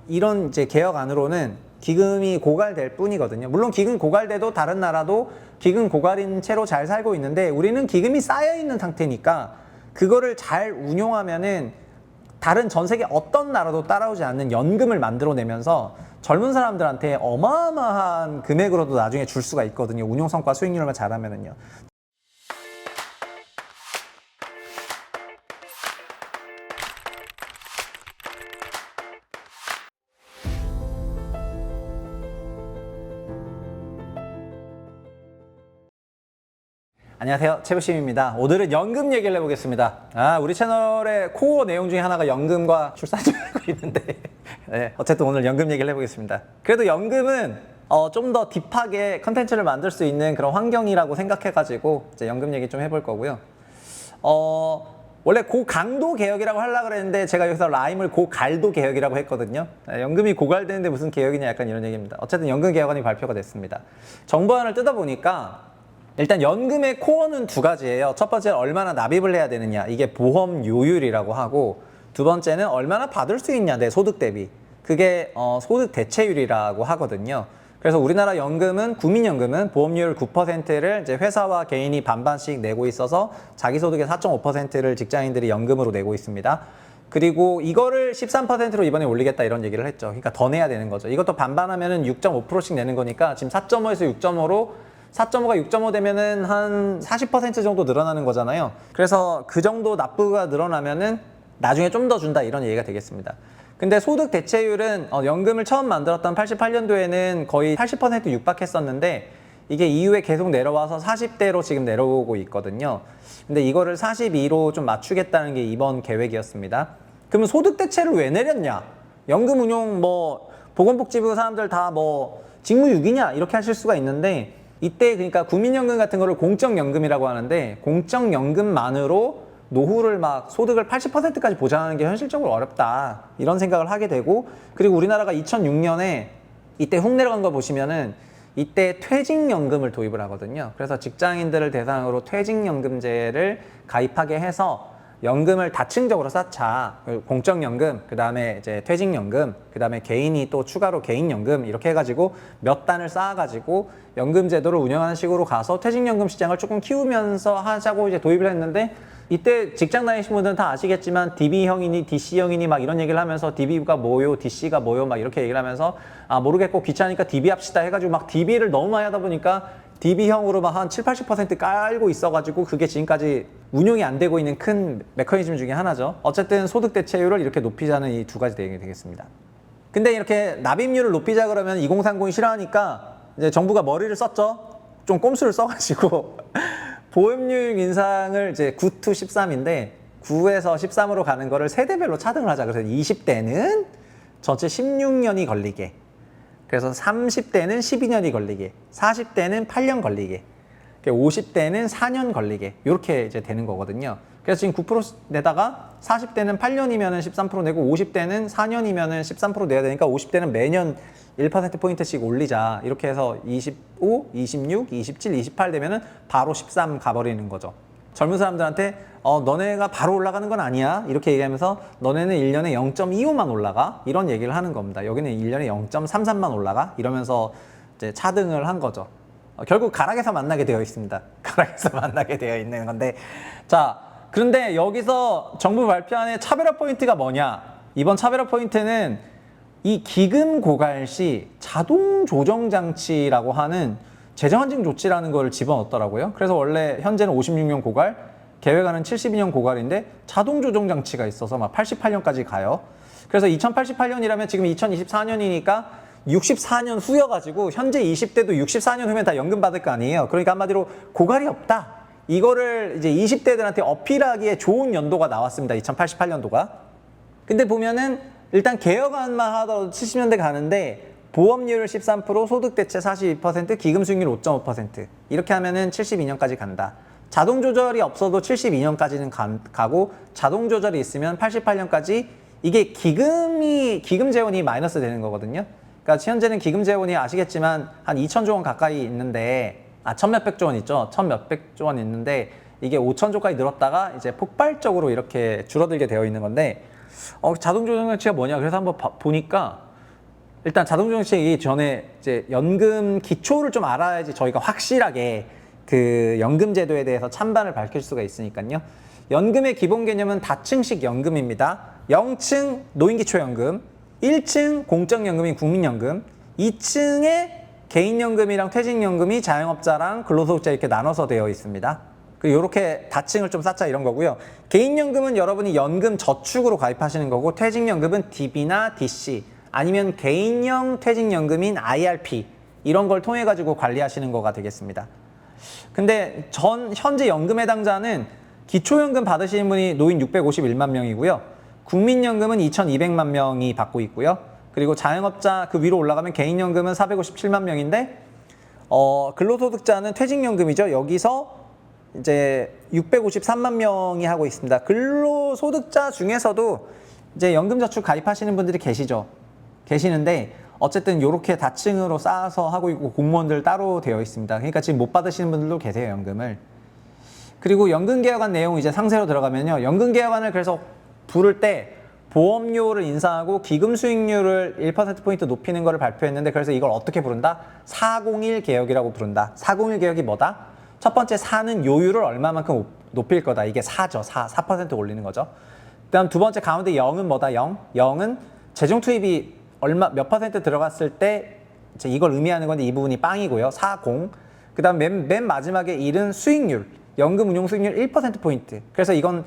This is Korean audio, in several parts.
이런 이제 개혁안으로는 기금이 고갈될 뿐이거든요. 물론 기금 고갈돼도 다른 나라도 기금 고갈인 채로 잘 살고 있는데 우리는 기금이 쌓여 있는 상태니까 그거를 잘 운용하면은 다른 전 세계 어떤 나라도 따라오지 않는 연금을 만들어내면서 젊은 사람들한테 어마어마한 금액으로도 나중에 줄 수가 있거든요. 운용성과 수익률만 잘하면은요. 안녕하세요, 최부심입니다. 오늘은 연금 얘기를 해보겠습니다. 우리 채널의 코어 내용 중에 하나가 연금과 출산을 하고 있는데 네, 어쨌든 오늘 연금 얘기를 해보겠습니다. 그래도 연금은 좀 더 딥하게 컨텐츠를 만들 수 있는 그런 환경이라고 생각해가지고 이제 연금 얘기 좀 해볼 거고요. 원래 고강도 개혁이라고 하려고 그랬는데 제가 여기서 라임을 고갈도 개혁이라고 했거든요. 연금이 고갈되는데 무슨 개혁이냐 약간 이런 얘기입니다. 어쨌든 연금 개혁안이 발표가 됐습니다. 정부안을 뜯어보니까 일단 연금의 코어는 두 가지예요. 첫 번째는 얼마나 납입을 해야 되느냐, 이게 보험료율이라고 하고, 두 번째는 얼마나 받을 수 있냐, 내 소득 대비, 그게 소득 대체율이라고 하거든요. 그래서 우리나라 연금은, 국민연금은 보험료율 9%를 이제 회사와 개인이 반반씩 내고 있어서 자기 소득의 4.5%를 직장인들이 연금으로 내고 있습니다. 그리고 이거를 13%로 이번에 올리겠다 이런 얘기를 했죠. 그러니까 더 내야 되는 거죠. 이것도 반반하면은 6.5%씩 내는 거니까 지금 4.5에서 6.5로 4.5가 6.5 되면은 한 40% 정도 늘어나는 거잖아요. 그래서 그 정도 납부가 늘어나면은 나중에 좀 더 준다 이런 얘기가 되겠습니다. 근데 소득 대체율은 연금을 처음 만들었던 88년도에는 거의 80% 육박했었는데 이게 이후에 계속 내려와서 40대로 지금 내려오고 있거든요. 근데 이거를 42로 좀 맞추겠다는 게 이번 계획이었습니다. 그러면 소득 대체를 왜 내렸냐? 연금 운용 보건복지부 사람들 다 직무유기냐? 이렇게 하실 수가 있는데 이때 그러니까 국민연금 같은 거를 공적연금이라고 하는데 공적연금만으로 노후를 소득을 80%까지 보장하는 게 현실적으로 어렵다 이런 생각을 하게 되고, 그리고 우리나라가 2006년에 이때 훅 내려간 거 보시면은 이때 퇴직연금을 도입을 하거든요. 그래서 직장인들을 대상으로 퇴직연금제를 가입하게 해서 연금을 다층적으로 쌓자. 공적연금, 그 다음에 이제 퇴직연금, 그 다음에 개인이 또 추가로 개인연금 이렇게 해가지고 몇 단을 쌓아가지고 연금 제도를 운영하는 식으로 가서 퇴직연금 시장을 조금 키우면서 하자고 이제 도입을 했는데, 이때 직장 다니신 분들은 다 아시겠지만 DB형이니 DC형이니 막 이런 얘기를 하면서 DB가 뭐요, DC가 뭐요 막 이렇게 얘기를 하면서 모르겠고 귀찮으니까 DB 합시다 해가지고 막 DB를 너무 많이 하다 보니까 DB형으로 막 한 7, 80% 깔고 있어가지고 그게 지금까지 운용이 안 되고 있는 큰 메커니즘 중에 하나죠. 어쨌든 소득 대체율을 이렇게 높이자는 이 두 가지 내용이 되겠습니다. 근데 이렇게 납입률을 높이자 그러면 2030이 싫어하니까 이제 정부가 머리를 썼죠. 좀 꼼수를 써가지고 보험료율 인상을 이제 9 to 13인데 9에서 13으로 가는 거를 세대별로 차등을 하자. 그래서 20대는 전체 16년이 걸리게, 그래서 30대는 12년이 걸리게, 40대는 8년 걸리게, 50대는 4년 걸리게 이렇게 이제 되는 거거든요. 그래서 지금 9% 내다가 40대는 8년이면은 13% 내고 50대는 4년이면은 13% 내야 되니까 50대는 매년 1%포인트씩 올리자 이렇게 해서 25, 26, 27, 28 되면은 바로 13 가버리는 거죠. 젊은 사람들한테 너네가 바로 올라가는 건 아니야 이렇게 얘기하면서 너네는 1년에 0.25만 올라가 이런 얘기를 하는 겁니다. 여기는 1년에 0.33만 올라가 이러면서 이제 차등을 한 거죠. 결국 가락에서 만나게 되어 있습니다. 가락에서 만나게 되어 있는 건데, 자, 그런데 여기서 정부 발표안의 차별화 포인트가 뭐냐? 이번 차별화 포인트는 이 기금 고갈 시 자동 조정 장치라고 하는 재정 환경 조치라는 걸 집어넣었더라고요. 그래서 원래 현재는 56년 고갈, 계획안은 72년 고갈인데 자동 조정 장치가 있어서 막 88년까지 가요. 그래서 2088년이라면 지금 2024년이니까 64년 후여가지고 현재 20대도 64년 후면 다 연금 받을 거 아니에요. 그러니까 한마디로 고갈이 없다. 이거를 이제 20대들한테 어필하기에 좋은 연도가 나왔습니다. 2088년도가. 근데 보면은 일단 개혁안만 하더라도 70년대 가는데 보험료율 13%, 소득 대체 42%, 기금 수익률 5.5% 이렇게 하면은 72년까지 간다. 자동 조절이 없어도 72년까지는 가고 자동 조절이 있으면 88년까지 이게 기금 재원이 마이너스 되는 거거든요. 그러니까 현재는 기금 재원이 아시겠지만 한 2천조 원 가까이 있는데 1,몇백조 원 있죠. 1,몇백조 원 있는데 이게 5천조까지 늘었다가 이제 폭발적으로 이렇게 줄어들게 되어 있는 건데 자동 조정 장치가 뭐냐? 그래서 한번 보니까 일단 자동정책이 전에 이제 연금 기초를 좀 알아야지 저희가 확실하게 그 연금 제도에 대해서 찬반을 밝힐 수가 있으니까요. 연금의 기본 개념은 다층식 연금입니다. 0층 노인기초연금, 1층 공적연금인 국민연금, 2층에 개인연금이랑 퇴직연금이 자영업자랑 근로소득자 이렇게 나눠서 되어 있습니다. 이렇게 다층을 좀 쌓자 이런 거고요. 개인연금은 여러분이 연금 저축으로 가입하시는 거고, 퇴직연금은 DB나 DC 아니면 개인형 퇴직연금인 IRP 이런 걸 통해 가지고 관리하시는 거가 되겠습니다. 근데 현재 연금 해당자는 기초연금 받으시는 분이 노인 651만 명이고요. 국민연금은 2,200만 명이 받고 있고요. 그리고 자영업자 그 위로 올라가면 개인연금은 457만 명인데 근로소득자는 퇴직연금이죠. 여기서 이제 653만 명이 하고 있습니다. 근로소득자 중에서도 이제 연금저축 가입하시는 분들이 계시는데 어쨌든 이렇게 다층으로 쌓아서 하고 있고 공무원들 따로 되어 있습니다. 그러니까 지금 못 받으시는 분들도 계세요, 연금을. 그리고 연금개혁안 내용 이제 상세로 들어가면요. 연금개혁안을 그래서 부를 때 보험료를 인상하고 기금 수익률을 1%포인트 높이는 것을 발표했는데, 그래서 이걸 어떻게 부른다? 401 개혁이라고 부른다. 401 개혁이 뭐다? 첫 번째 4는 요율을 얼마만큼 높일 거다. 이게 4죠. 4% 올리는 거죠. 그다음 두 번째 가운데 0은 뭐다? 0은 재정 투입이 몇 퍼센트 들어갔을 때 이제 이걸 의미하는 건데 이 부분이 빵이고요. 40. 그다음 맨 마지막에 1은 수익률. 연금 운용 수익률 1%포인트. 그래서 이건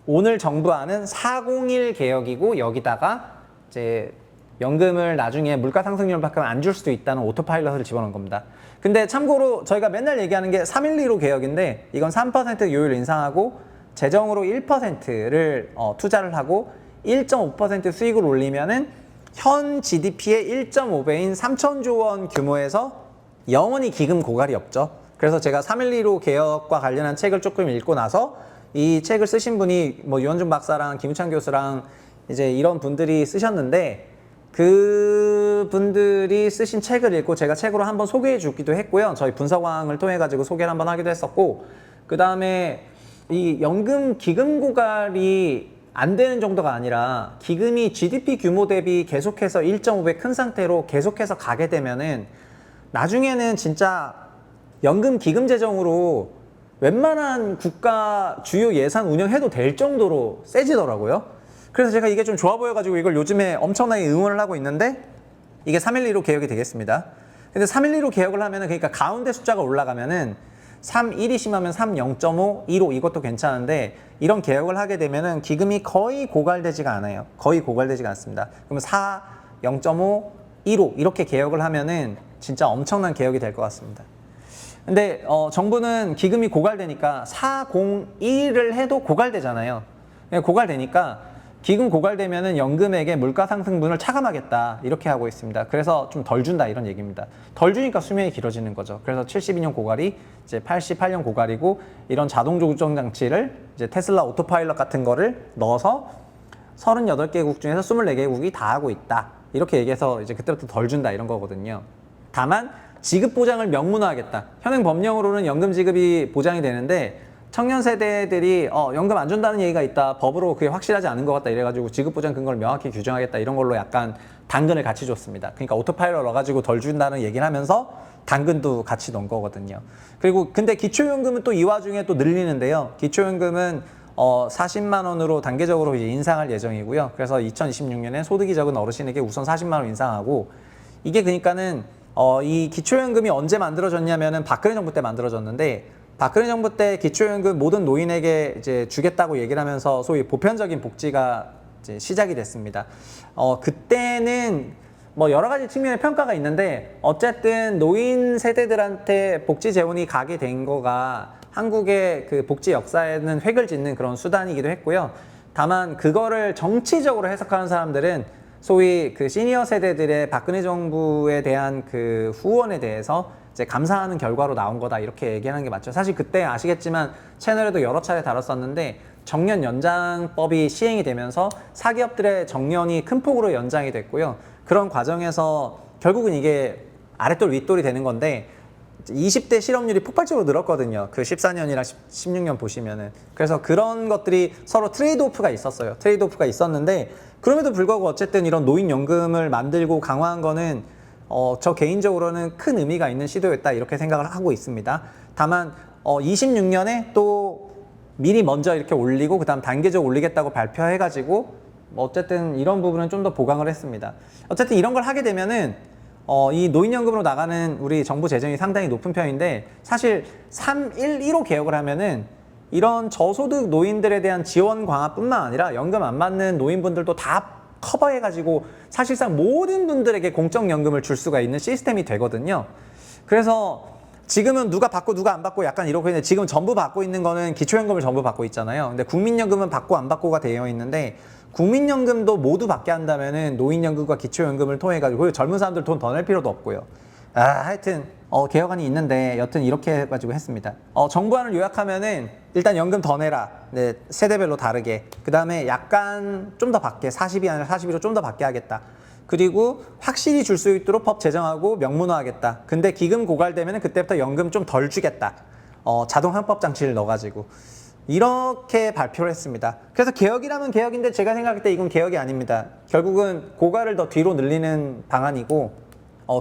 오늘 정부안은 401 개혁이고, 여기다가 이제 연금을 나중에 물가 상승률만큼 안 줄 수도 있다는 오토파일럿을 집어넣은 겁니다. 근데 참고로 저희가 맨날 얘기하는 게 312로 개혁인데, 이건 3% 요율 인상하고 재정으로 1%를 투자를 하고 1.5% 수익을 올리면은 현 GDP의 1.5배인 3천조 원 규모에서 영원히 기금 고갈이 없죠. 그래서 제가 312로 개혁과 관련한 책을 조금 읽고 나서 이 책을 쓰신 분이 뭐 유원준 박사랑 김우찬 교수랑 이제 이런 분들이 쓰셨는데, 그 분들이 쓰신 책을 읽고 제가 책으로 한번 소개해 주기도 했고요. 저희 분석왕을 통해 가지고 소개를 한번 하기도 했었고, 그 다음에 이 연금 기금 고갈이 안 되는 정도가 아니라 기금이 GDP 규모 대비 계속해서 1.5배 큰 상태로 계속해서 가게 되면은 나중에는 진짜 연금 기금 재정으로 웬만한 국가 주요 예산 운영해도 될 정도로 세지더라고요. 그래서 제가 이게 좀 좋아 보여가지고 이걸 요즘에 엄청나게 응원을 하고 있는데, 이게 312로 개혁이 되겠습니다. 근데 312로 개혁을 하면은, 그러니까 가운데 숫자가 올라가면은 3.1이 심하면 3, 0.5, 1.5 이것도 괜찮은데, 이런 개혁을 하게 되면은 기금이 거의 고갈되지가 않아요. 거의 고갈되지가 않습니다. 그러면 4, 0.5, 1.5 이렇게 개혁을 하면은 진짜 엄청난 개혁이 될 것 같습니다. 근데 정부는 기금이 고갈되니까 401을 해도 고갈되잖아요. 고갈되니까 기금 고갈되면은 연금에게 물가 상승분을 차감하겠다 이렇게 하고 있습니다. 그래서 좀 덜 준다 이런 얘기입니다. 덜 주니까 수명이 길어지는 거죠. 그래서 72년 고갈이 이제 88년 고갈이고, 이런 자동 조정 장치를 이제 테슬라 오토파일럿 같은 거를 넣어서 38개국 중에서 24개국이 다 하고 있다. 이렇게 얘기해서 이제 그때부터 덜 준다 이런 거거든요. 다만 지급 보장을 명문화하겠다. 현행 법령으로는 연금 지급이 보장이 되는데, 청년 세대들이 연금 안 준다는 얘기가 있다, 법으로 그게 확실하지 않은 것 같다 이래가지고 지급 보장 근거를 명확히 규정하겠다 이런 걸로 약간 당근을 같이 줬습니다. 그러니까 오토파일럿 넣어가지고 덜 준다는 얘기를 하면서 당근도 같이 넣은 거거든요. 그리고 근데 기초연금은 또 이 와중에 또 늘리는데요. 기초연금은 40만 원으로 단계적으로 이제 인상할 예정이고요. 그래서 2026년에 소득이 적은 어르신에게 우선 40만 원 인상하고, 이게 그러니까는 이 기초연금이 언제 만들어졌냐면은 박근혜 정부 때 만들어졌는데, 박근혜 정부 때 기초연금 모든 노인에게 이제 주겠다고 얘기를 하면서 소위 보편적인 복지가 이제 시작이 됐습니다. 그때는 뭐 여러 가지 측면의 평가가 있는데, 어쨌든 노인 세대들한테 복지 재원이 가게 된 거가 한국의 그 복지 역사에는 획을 짓는 그런 수단이기도 했고요. 다만 그거를 정치적으로 해석하는 사람들은 소위 그 시니어 세대들의 박근혜 정부에 대한 그 후원에 대해서 이제 감사하는 결과로 나온 거다 이렇게 얘기하는 게 맞죠. 사실 그때 아시겠지만 채널에도 여러 차례 다뤘었는데, 정년 연장법이 시행이 되면서 사기업들의 정년이 큰 폭으로 연장이 됐고요. 그런 과정에서 결국은 이게 아랫돌 윗돌이 되는 건데, 20대 실업률이 폭발적으로 늘었거든요. 그 14년이랑 16년 보시면은. 그래서 그런 것들이 서로 트레이드오프가 있었어요. 트레이드오프가 있었는데 그럼에도 불구하고 어쨌든 이런 노인연금을 만들고 강화한 거는 저 개인적으로는 큰 의미가 있는 시도였다 이렇게 생각을 하고 있습니다. 다만 26년에 또 미리 먼저 이렇게 올리고 그다음 단계적으로 올리겠다고 발표해가지고 어쨌든 이런 부분은 좀 더 보강을 했습니다. 어쨌든 이런 걸 하게 되면은 이 노인연금으로 나가는 우리 정부 재정이 상당히 높은 편인데 사실 3.1.15 개혁을 하면은 이런 저소득 노인들에 대한 지원 강화뿐만 아니라 연금 안 받는 노인분들도 다 커버해가지고 사실상 모든 분들에게 공적연금을 줄 수가 있는 시스템이 되거든요. 그래서 지금은 누가 받고 누가 안 받고 약간 이러고 있는데 지금 전부 받고 있는 거는 기초연금을 전부 받고 있잖아요. 근데 국민연금은 받고 안 받고가 되어 있는데 국민연금도 모두 받게 한다면은 노인연금과 기초연금을 통해 가지고 젊은 사람들 돈 더 낼 필요도 없고요. 하여튼 개혁안이 있는데 여튼 이렇게 해가지고 했습니다. 정부안을 요약하면은 일단 연금 더 내라. 네, 세대별로 다르게. 그 다음에 약간 좀 더 받게 40이 아니라 41로 좀 더 받게 하겠다. 그리고 확실히 줄 수 있도록 법 제정하고 명문화하겠다. 근데 기금 고갈되면 그때부터 연금 좀 덜 주겠다. 자동 항법 장치를 넣어가지고 이렇게 발표를 했습니다. 그래서 개혁이라면 개혁인데 제가 생각할 때 이건 개혁이 아닙니다. 결국은 고갈을 더 뒤로 늘리는 방안이고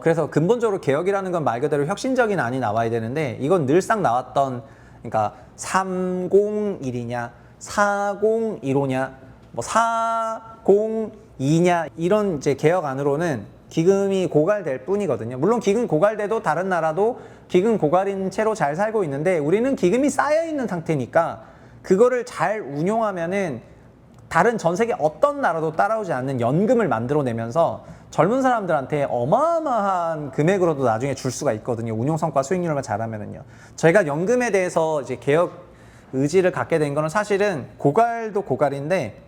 그래서 근본적으로 개혁이라는 건 말 그대로 혁신적인 안이 나와야 되는데 이건 늘상 나왔던 그러니까 301이냐 401호냐 뭐 402냐 이런 이제 개혁안으로는 기금이 고갈될 뿐이거든요. 물론 기금 고갈돼도 다른 나라도 기금 고갈인 채로 잘 살고 있는데 우리는 기금이 쌓여 있는 상태니까 그거를 잘 운용하면은 다른 전 세계 어떤 나라도 따라오지 않는 연금을 만들어내면서 젊은 사람들한테 어마어마한 금액으로도 나중에 줄 수가 있거든요. 운용성과 수익률만 잘하면은요. 저희가 연금에 대해서 이제 개혁 의지를 갖게 된 거는 사실은 고갈도 고갈인데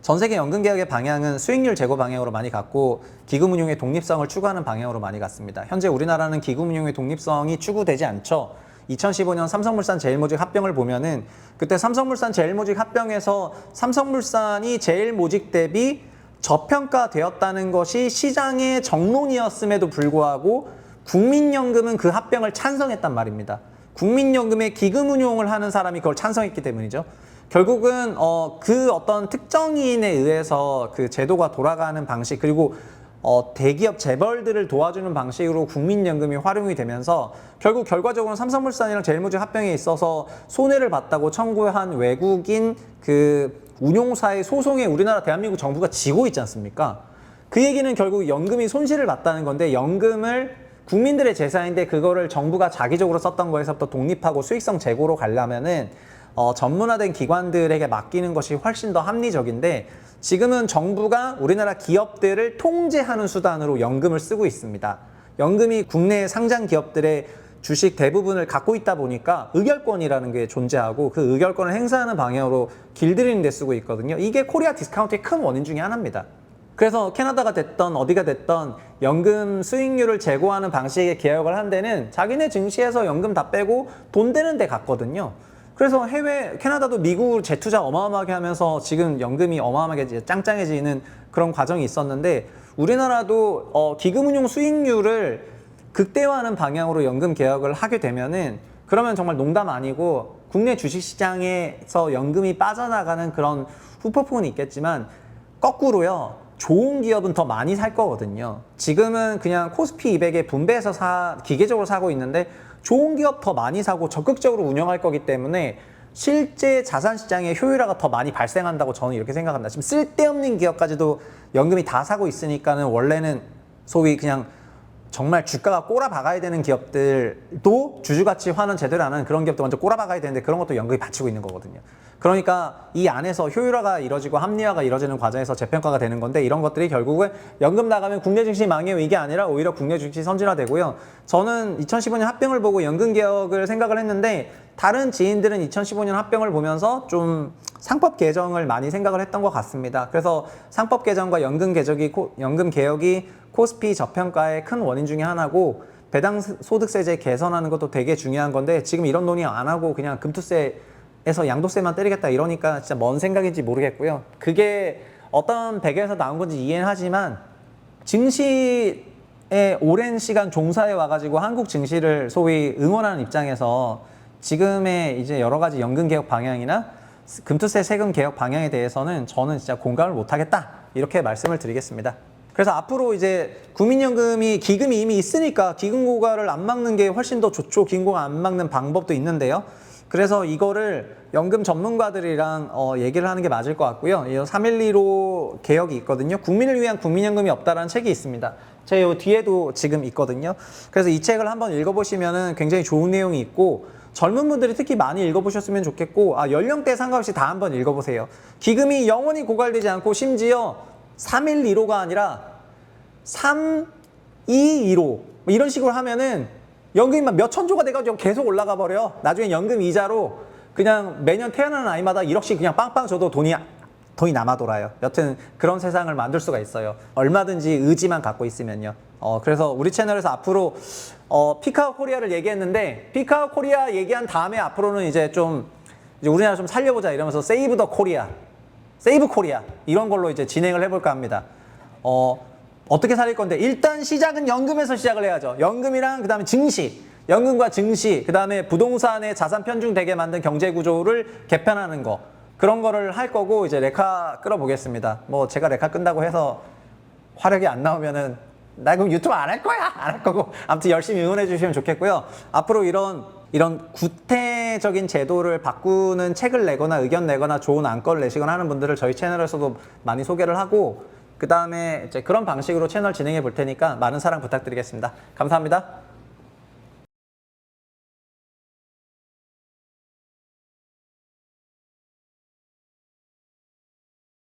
전 세계 연금 개혁의 방향은 수익률 제고 방향으로 많이 갔고 기금 운용의 독립성을 추구하는 방향으로 많이 갔습니다. 현재 우리나라는 기금 운용의 독립성이 추구되지 않죠. 2015년 삼성물산 제일모직 합병을 보면은 그때 삼성물산 제일모직 합병에서 삼성물산이 제일모직 대비 저평가되었다는 것이 시장의 정론이었음에도 불구하고 국민연금은 그 합병을 찬성했단 말입니다. 국민연금의 기금 운용을 하는 사람이 그걸 찬성했기 때문이죠. 결국은 그 어떤 특정인에 의해서 그 제도가 돌아가는 방식 그리고 대기업 재벌들을 도와주는 방식으로 국민연금이 활용이 되면서 결국 결과적으로 삼성물산이랑 제일모직 합병에 있어서 손해를 봤다고 청구한 외국인 그 운용사의 소송에 우리나라 대한민국 정부가 지고 있지 않습니까? 그 얘기는 결국 연금이 손실을 봤다는 건데 연금을 국민들의 재산인데 그거를 정부가 자기적으로 썼던 거에서부터 독립하고 수익성 제고로 가려면은 전문화된 기관들에게 맡기는 것이 훨씬 더 합리적인데 지금은 정부가 우리나라 기업들을 통제하는 수단으로 연금을 쓰고 있습니다. 연금이 국내 상장 기업들의 주식 대부분을 갖고 있다 보니까 의결권이라는 게 존재하고 그 의결권을 행사하는 방향으로 길들이는 데 쓰고 있거든요. 이게 코리아 디스카운트의 큰 원인 중에 하나입니다. 그래서 캐나다가 됐던 어디가 됐던 연금 수익률을 제고하는 방식의 개혁을 한 데는 자기네 증시에서 연금 다 빼고 돈 되는 데 갔거든요. 그래서 캐나다도 미국 재투자 어마어마하게 하면서 지금 연금이 어마어마하게 짱짱해지는 그런 과정이 있었는데 우리나라도 기금운용 수익률을 극대화하는 방향으로 연금 개혁을 하게 되면은 그러면 정말 농담 아니고 국내 주식시장에서 연금이 빠져나가는 그런 후폭풍은 있겠지만 거꾸로요. 좋은 기업은 더 많이 살 거거든요. 지금은 그냥 코스피 200에 분배해서 기계적으로 사고 있는데 좋은 기업 더 많이 사고 적극적으로 운영할 거기 때문에 실제 자산시장의 효율화가 더 많이 발생한다고 저는 이렇게 생각합니다. 지금 쓸데없는 기업까지도 연금이 다 사고 있으니까는 원래는 소위 그냥 정말 주가가 꼬라박아야 되는 기업들도 주주가치 환원 제대로 안 하는 그런 기업도 먼저 꼬라박아야 되는데 그런 것도 연금이 받치고 있는 거거든요. 그러니까 이 안에서 효율화가 이루어지고 합리화가 이루어지는 과정에서 재평가가 되는 건데 이런 것들이 결국은 연금 나가면 국내 증시 망해요 이게 아니라 오히려 국내 증시 선진화되고요. 저는 2015년 합병을 보고 연금 개혁을 생각을 했는데 다른 지인들은 2015년 합병을 보면서 좀 상법 개정을 많이 생각을 했던 것 같습니다. 그래서 상법 개정과 연금 개혁이 코스피 저평가의 큰 원인 중에 하나고 배당 소득세제 개선하는 것도 되게 중요한 건데 지금 이런 논의 안 하고 그냥 금투세에서 양도세만 때리겠다 이러니까 진짜 뭔 생각인지 모르겠고요. 그게 어떤 배경에서 나온 건지 이해는 하지만 증시 오랜 시간 종사해 와가지고 한국 증시를 소위 응원하는 입장에서 지금의 이제 여러 가지 연금 개혁 방향이나 금투세 세금 개혁 방향에 대해서는 저는 진짜 공감을 못하겠다 이렇게 말씀을 드리겠습니다. 그래서 앞으로 이제 국민연금이 기금이 이미 있으니까 기금 고갈을 안 막는 게 훨씬 더 좋죠. 기금 고갈 안 막는 방법도 있는데요. 그래서 이거를 연금 전문가들이랑 얘기를 하는 게 맞을 것 같고요. 이 3.12로 개혁이 있거든요. 국민을 위한 국민연금이 없다라는 책이 있습니다. 제 요 뒤에도 지금 있거든요. 그래서 이 책을 한번 읽어보시면은 굉장히 좋은 내용이 있고 젊은 분들이 특히 많이 읽어보셨으면 좋겠고 연령대 상관없이 다 한번 읽어보세요. 기금이 영원히 고갈되지 않고 심지어 3.12로가 아니라 3.215 이런 식으로 하면은 연금이 막 몇 천조가 돼가지고 계속 올라가 버려. 나중에 연금 이자로 그냥 매년 태어나는 아이마다 1억씩 그냥 빵빵 줘도 돈이 남아 돌아요. 여튼 그런 세상을 만들 수가 있어요. 얼마든지 의지만 갖고 있으면요. 그래서 우리 채널에서 앞으로 피카오 코리아를 얘기했는데 피카오 코리아 얘기한 다음에 앞으로는 이제 우리나라 좀 살려보자 이러면서 세이브 더 코리아, 세이브 코리아 이런 걸로 이제 진행을 해볼까 합니다. 어떻게 살릴 건데 일단 시작은 연금에서 시작을 해야죠. 연금이랑 그다음에 증시, 연금과 증시, 그다음에 부동산의 자산 편중되게 만든 경제 구조를 개편하는 거 그런 거를 할 거고 이제 레카 끌어보겠습니다. 뭐 제가 레카 끈다고 해서 화력이 안 나오면은 나 그럼 유튜브 안 할 거야 안 할 거고 아무튼 열심히 응원해 주시면 좋겠고요. 앞으로 이런 구태적인 제도를 바꾸는 책을 내거나 의견 내거나 좋은 안건을 내시거나 하는 분들을 저희 채널에서도 많이 소개를 하고 그 다음에 이제 그런 방식으로 채널 진행해 볼 테니까 많은 사랑 부탁드리겠습니다. 감사합니다.